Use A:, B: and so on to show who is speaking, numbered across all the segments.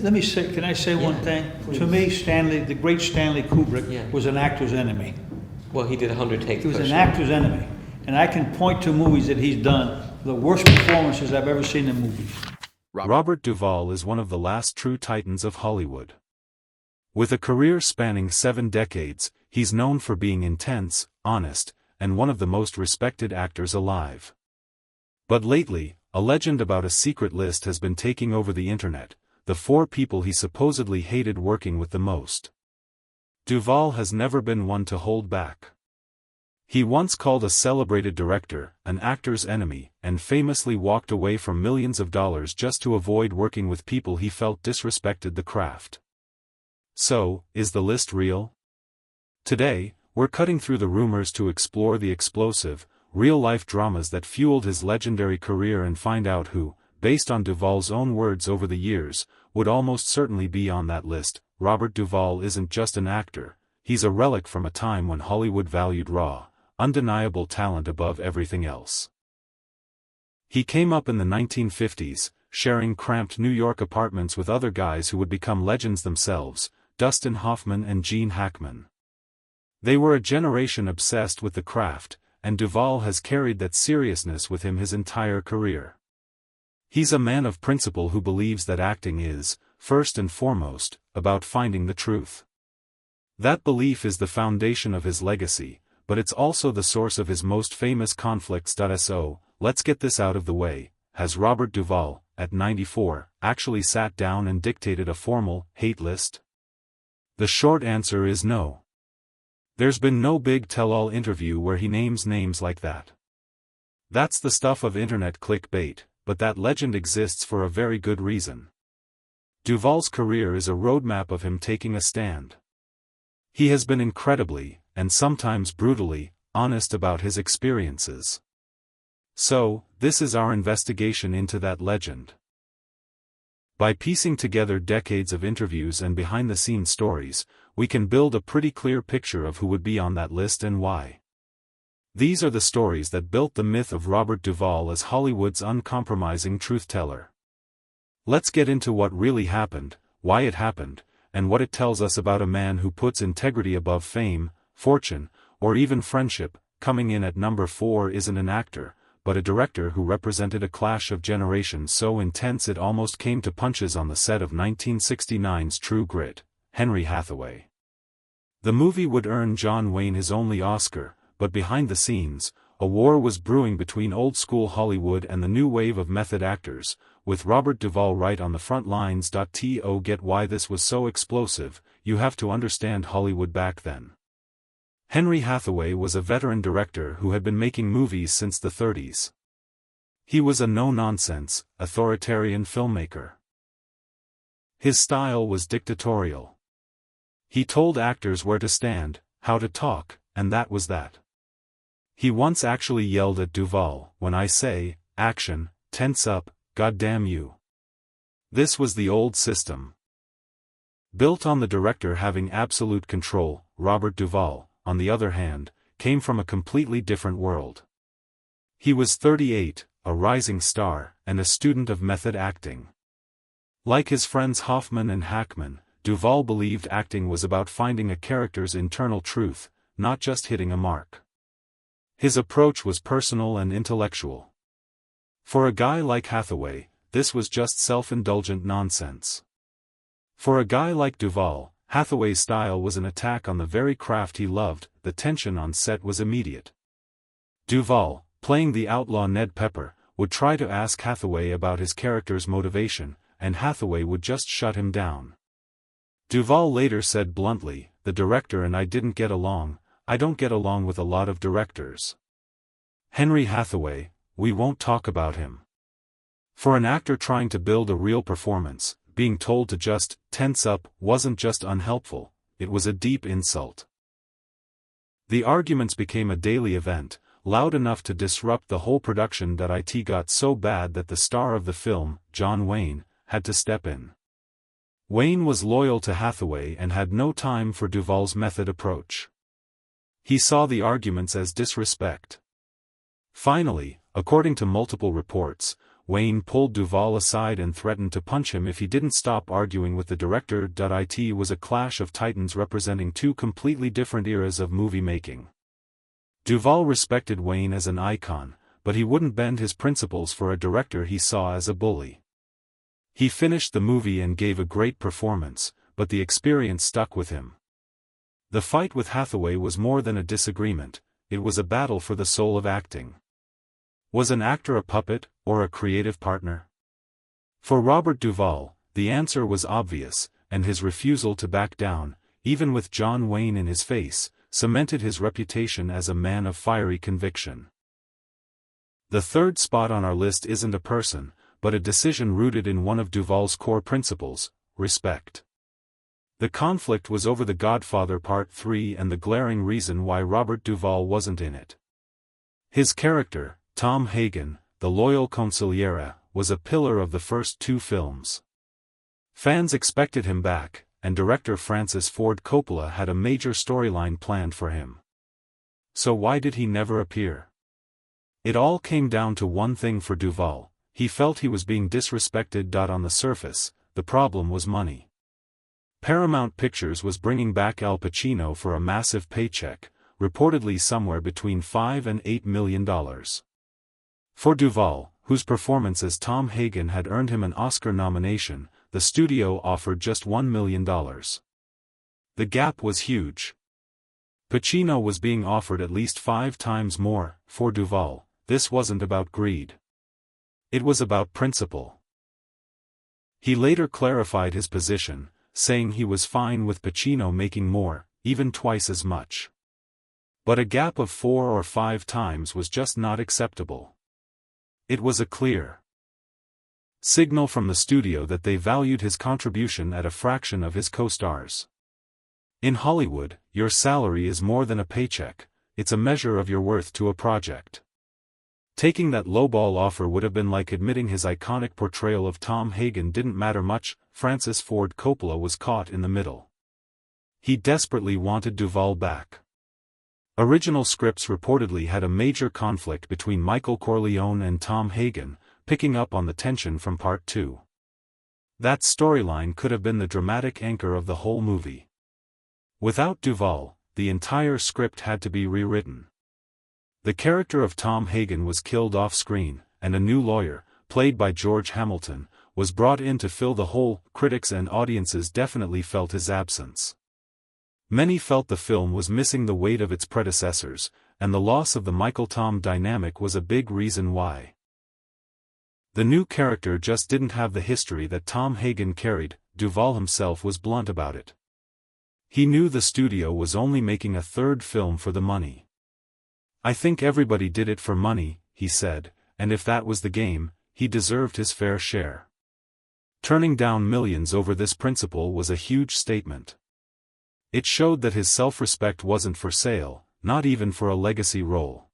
A: Let me say, can I say one thing?
B: please.
A: To me, Stanley, the great Stanley Kubrick,
B: Yeah.
A: was an actor's enemy.
B: Well, he did 100 takes.
A: He was
B: per
A: an
B: shot.
A: actor's enemy. And I can point to movies that he's done, the worst performances I've ever seen in movies.
C: Robert Duvall is one of the last true titans of Hollywood. With a career spanning 7 decades, he's known for being intense, honest, and one of the most respected actors alive. But lately, a legend about a secret list has been taking over the internet, the 4 people he supposedly hated working with the most. Duvall has never been one to hold back. He once called a celebrated director an actor's enemy, and famously walked away from millions of dollars just to avoid working with people he felt disrespected the craft. So, is the list real? Today, we're cutting through the rumors to explore the explosive, real-life dramas that fueled his legendary career and find out who, based on Duvall's own words over the years, would almost certainly be on that list. Robert Duvall isn't just an actor, he's a relic from a time when Hollywood valued raw, undeniable talent above everything else. He came up in the 1950s, sharing cramped New York apartments with other guys who would become legends themselves, Dustin Hoffman and Gene Hackman. They were a generation obsessed with the craft, and Duvall has carried that seriousness with him his entire career. He's a man of principle who believes that acting is, first and foremost, about finding the truth. That belief is the foundation of his legacy, but it's also the source of his most famous conflicts. So, let's get this out of the way. Has Robert Duvall, at 94, actually sat down and dictated a formal hate list? The short answer is no. There's been no big tell-all interview where he names names like that. That's the stuff of internet clickbait, but that legend exists for a very good reason. Duvall's career is a roadmap of him taking a stand. He has been incredibly, and sometimes brutally, honest about his experiences. So, this is our investigation into that legend. By piecing together decades of interviews and behind-the-scenes stories, we can build a pretty clear picture of who would be on that list and why. These are the stories that built the myth of Robert Duvall as Hollywood's uncompromising truth-teller. Let's get into what really happened, why it happened, and what it tells us about a man who puts integrity above fame, fortune, or even friendship. Coming in at number 4 isn't an actor, but a director who represented a clash of generations so intense it almost came to punches on the set of 1969's True Grit, Henry Hathaway. The movie would earn John Wayne his only Oscar, but behind the scenes, a war was brewing between old-school Hollywood and the new wave of method actors, with Robert Duvall right on the front lines. To get why this was so explosive, you have to understand Hollywood back then. Henry Hathaway was a veteran director who had been making movies since the 30s. He was a no-nonsense, authoritarian filmmaker. His style was dictatorial. He told actors where to stand, how to talk, and that was that. He once actually yelled at Duvall, "When I say, action, tense up, goddamn you." This was the old system. Built on the director having absolute control, Robert Duvall, on the other hand, came from a completely different world. He was 38, a rising star, and a student of method acting. Like his friends Hoffman and Hackman, Duvall believed acting was about finding a character's internal truth, not just hitting a mark. His approach was personal and intellectual. For a guy like Hathaway, this was just self-indulgent nonsense. For a guy like Duvall, Hathaway's style was an attack on the very craft he loved. The tension on set was immediate. Duvall, playing the outlaw Ned Pepper, would try to ask Hathaway about his character's motivation, and Hathaway would just shut him down. Duvall later said bluntly, "The director and I didn't get along. I don't get along with a lot of directors. Henry Hathaway, we won't talk about him." For an actor trying to build a real performance, being told to just tense up wasn't just unhelpful, it was a deep insult. The arguments became a daily event, loud enough to disrupt the whole production. It got so bad that the star of the film, John Wayne, had to step in. Wayne was loyal to Hathaway and had no time for Duvall's method approach. He saw the arguments as disrespect. Finally, according to multiple reports, Wayne pulled Duvall aside and threatened to punch him if he didn't stop arguing with the director. It was a clash of titans representing two completely different eras of movie making. Duvall respected Wayne as an icon, but he wouldn't bend his principles for a director he saw as a bully. He finished the movie and gave a great performance, but the experience stuck with him. The fight with Hathaway was more than a disagreement, it was a battle for the soul of acting. Was an actor a puppet, or a creative partner? For Robert Duvall, the answer was obvious, and his refusal to back down, even with John Wayne in his face, cemented his reputation as a man of fiery conviction. The third spot on our list isn't a person, but a decision rooted in one of Duvall's core principles: respect. The conflict was over The Godfather Part 3 and the glaring reason why Robert Duvall wasn't in it. His character, Tom Hagen, the loyal consigliere, was a pillar of the first two films. Fans expected him back, and director Francis Ford Coppola had a major storyline planned for him. So why did he never appear? It all came down to one thing for Duvall: he felt he was being disrespected. On the surface, the problem was money. Paramount Pictures was bringing back Al Pacino for a massive paycheck, reportedly somewhere between $5 and $8 million. For Duvall, whose performance as Tom Hagen had earned him an Oscar nomination, the studio offered just $1 million. The gap was huge. Pacino was being offered at least 5 times more. For Duvall, this wasn't about greed. It was about principle. He later clarified his position, saying he was fine with Pacino making more, even twice as much. But a gap of 4 or 5 times was just not acceptable. It was a clear signal from the studio that they valued his contribution at a fraction of his co-stars. In Hollywood, your salary is more than a paycheck, it's a measure of your worth to a project. Taking that lowball offer would have been like admitting his iconic portrayal of Tom Hagen didn't matter much. Francis Ford Coppola was caught in the middle. He desperately wanted Duvall back. Original scripts reportedly had a major conflict between Michael Corleone and Tom Hagen, picking up on the tension from Part 2. That storyline could have been the dramatic anchor of the whole movie. Without Duvall, the entire script had to be rewritten. The character of Tom Hagen was killed off-screen, and a new lawyer, played by George Hamilton, was brought in to fill the hole. Critics and audiences definitely felt his absence. Many felt the film was missing the weight of its predecessors, and the loss of the Michael-Tom dynamic was a big reason why. The new character just didn't have the history that Tom Hagen carried. Duvall himself was blunt about it. He knew the studio was only making a third film for the money. "I think everybody did it for money," he said, and if that was the game, he deserved his fair share. Turning down millions over this principle was a huge statement. It showed that his self-respect wasn't for sale, not even for a legacy role.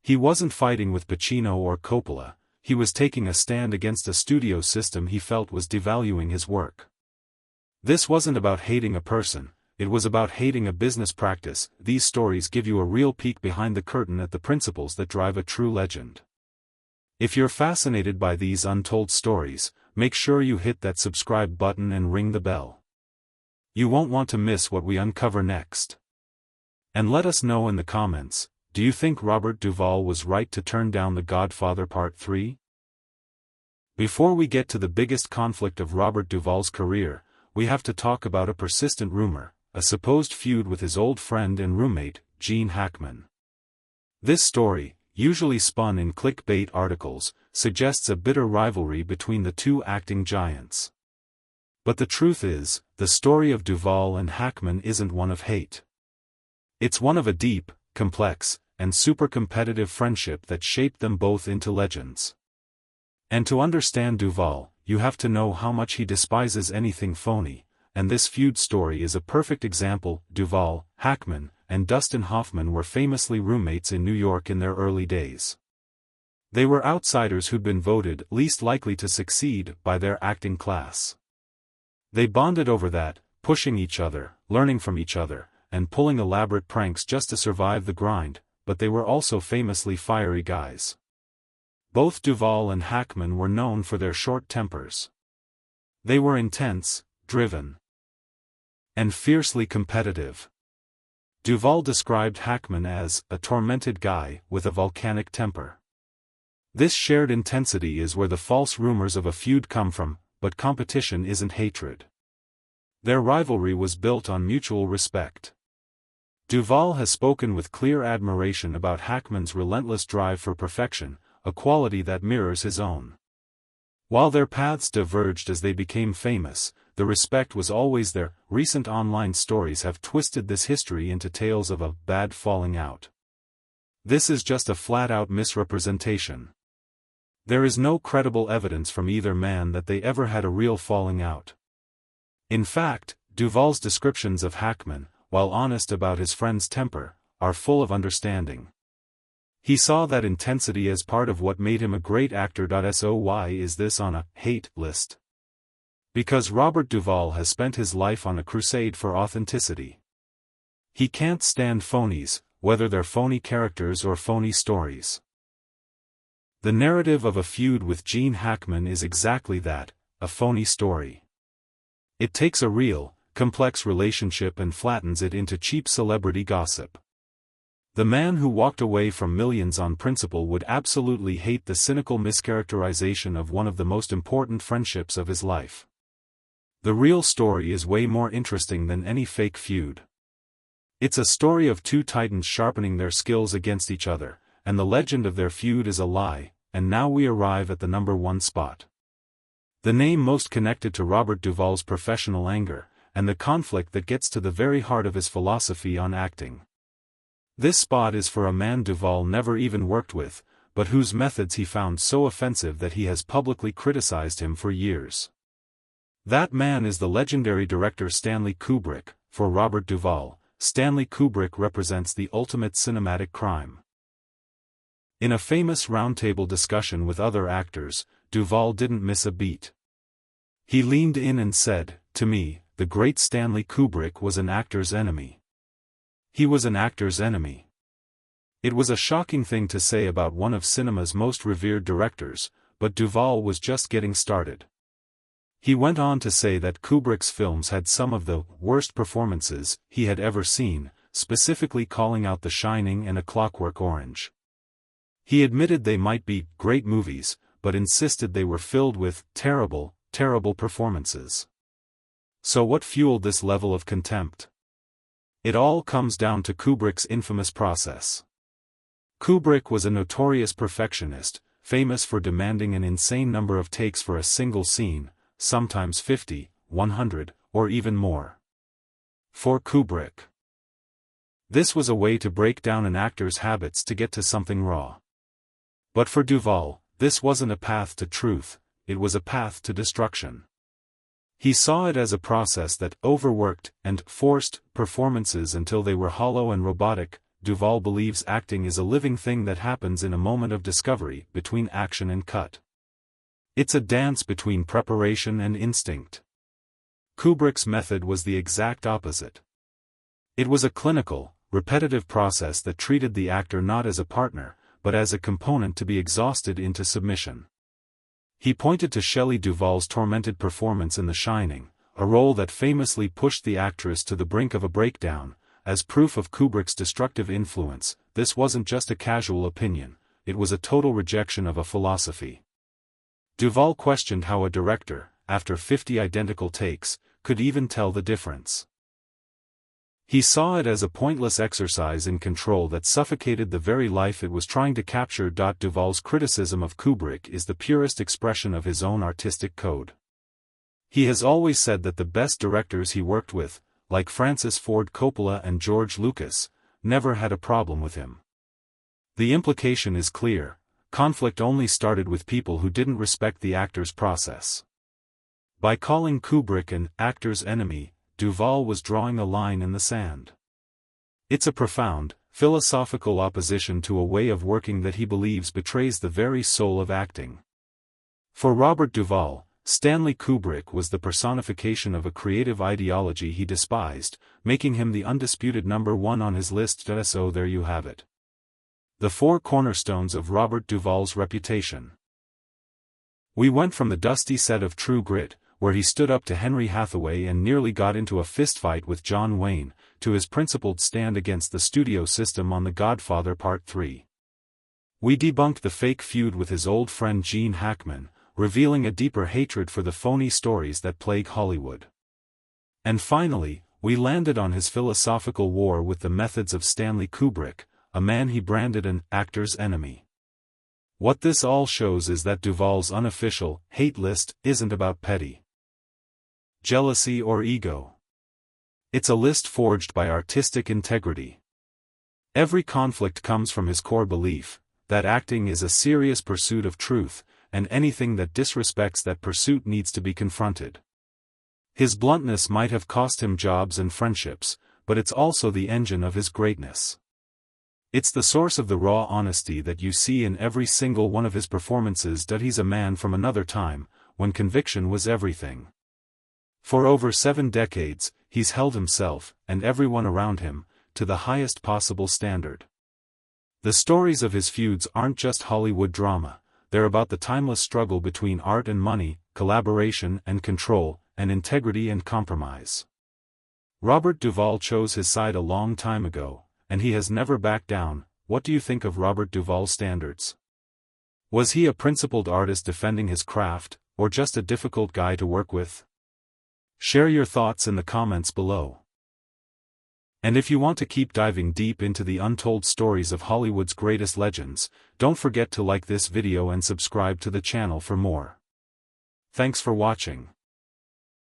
C: He wasn't fighting with Pacino or Coppola, he was taking a stand against a studio system he felt was devaluing his work. This wasn't about hating a person, it was about hating a business practice. These stories give you a real peek behind the curtain at the principles that drive a true legend. If you're fascinated by these untold stories, make sure you hit that subscribe button and ring the bell. You won't want to miss what we uncover next. And let us know in the comments, do you think Robert Duvall was right to turn down The Godfather Part 3? Before we get to the biggest conflict of Robert Duvall's career, we have to talk about a persistent rumor, a supposed feud with his old friend and roommate, Gene Hackman. This story, usually spun in clickbait articles, suggests a bitter rivalry between the two acting giants. But the truth is, the story of Duvall and Hackman isn't one of hate. It's one of a deep, complex, and super competitive friendship that shaped them both into legends. And to understand Duvall, you have to know how much he despises anything phony, and this feud story is a perfect example. Duvall, Hackman, and Dustin Hoffman were famously roommates in New York in their early days. They were outsiders who'd been voted least likely to succeed by their acting class. They bonded over that, pushing each other, learning from each other, and pulling elaborate pranks just to survive the grind, but they were also famously fiery guys. Both Duvall and Hackman were known for their short tempers. They were intense, driven, and fiercely competitive. Duvall described Hackman as a tormented guy with a volcanic temper. This shared intensity is where the false rumors of a feud come from, but competition isn't hatred. Their rivalry was built on mutual respect. Duvall has spoken with clear admiration about Hackman's relentless drive for perfection, a quality that mirrors his own. While their paths diverged as they became famous, the respect was always there. Recent online stories have twisted this history into tales of a bad falling out. This is just a flat-out misrepresentation. There is no credible evidence from either man that they ever had a real falling out. In fact, Duvall's descriptions of Hackman, while honest about his friend's temper, are full of understanding. He saw that intensity as part of what made him a great actor. So why is this on a hate list? Because Robert Duvall has spent his life on a crusade for authenticity. He can't stand phonies, whether they're phony characters or phony stories. The narrative of A Feud with Gene Hackman is exactly that, a phony story. It takes a real, complex relationship and flattens it into cheap celebrity gossip. The man who walked away from millions on principle would absolutely hate the cynical mischaracterization of one of the most important friendships of his life. The real story is way more interesting than any fake feud. It's a story of two titans sharpening their skills against each other, and the legend of their feud is a lie, and now we arrive at the number one spot. The name most connected to Robert Duvall's professional anger, and the conflict that gets to the very heart of his philosophy on acting. This spot is for a man Duvall never even worked with, but whose methods he found so offensive that he has publicly criticized him for years. That man is the legendary director Stanley Kubrick. For Robert Duvall, Stanley Kubrick represents the ultimate cinematic crime. In a famous roundtable discussion with other actors, Duvall didn't miss a beat. He leaned in and said, "To me, the great Stanley Kubrick was an actor's enemy. He was an actor's enemy." It was a shocking thing to say about one of cinema's most revered directors, but Duvall was just getting started. He went on to say that Kubrick's films had some of the worst performances he had ever seen, specifically calling out The Shining and A Clockwork Orange. He admitted they might be great movies, but insisted they were filled with terrible, terrible performances. So what fueled this level of contempt? It all comes down to Kubrick's infamous process. Kubrick was a notorious perfectionist, famous for demanding an insane number of takes for a single scene, sometimes 50, 100, or even more. For Kubrick, this was a way to break down an actor's habits to get to something raw. But for Duvall, this wasn't a path to truth, it was a path to destruction. He saw it as a process that overworked and forced performances until they were hollow and robotic. Duvall believes acting is a living thing that happens in a moment of discovery, between action and cut. It's a dance between preparation and instinct. Kubrick's method was the exact opposite. It was a clinical, repetitive process that treated the actor not as a partner, but as a component to be exhausted into submission. He pointed to Shelley Duvall's tormented performance in The Shining, a role that famously pushed the actress to the brink of a breakdown, as proof of Kubrick's destructive influence. This wasn't just a casual opinion, it was a total rejection of a philosophy. Duvall questioned how a director, after 50 identical takes, could even tell the difference. He saw it as a pointless exercise in control that suffocated the very life it was trying to capture. Duvall's criticism of Kubrick is the purest expression of his own artistic code. He has always said that the best directors he worked with, like Francis Ford Coppola and George Lucas, never had a problem with him. The implication is clear: conflict only started with people who didn't respect the actor's process. By calling Kubrick an actor's enemy, Duvall was drawing a line in the sand. It's a profound, philosophical opposition to a way of working that he believes betrays the very soul of acting. For Robert Duvall, Stanley Kubrick was the personification of a creative ideology he despised, making him the undisputed number one on his list. So there you have it. The four cornerstones of Robert Duvall's reputation. We went from the dusty set of True Grit, where he stood up to Henry Hathaway and nearly got into a fistfight with John Wayne, to his principled stand against the studio system on The Godfather Part 3. We debunked the fake feud with his old friend Gene Hackman, revealing a deeper hatred for the phony stories that plague Hollywood. And finally, we landed on his philosophical war with the methods of Stanley Kubrick, a man he branded an actor's enemy. What this all shows is that Duvall's unofficial hate list isn't about petty jealousy or ego. It's a list forged by artistic integrity. Every conflict comes from his core belief that acting is a serious pursuit of truth, and anything that disrespects that pursuit needs to be confronted. His bluntness might have cost him jobs and friendships, but it's also the engine of his greatness. It's the source of the raw honesty that you see in every single one of his performances. That he's a man from another time, when conviction was everything. For over 7 decades, he's held himself, and everyone around him, to the highest possible standard. The stories of his feuds aren't just Hollywood drama, they're about the timeless struggle between art and money, collaboration and control, and integrity and compromise. Robert Duvall chose his side a long time ago, and he has never backed down. What do you think of Robert Duvall's standards? Was he a principled artist defending his craft, or just a difficult guy to work with? Share your thoughts in the comments below. And if you want to keep diving deep into the untold stories of Hollywood's greatest legends, don't forget to like this video and subscribe to the channel for more. Thanks for watching.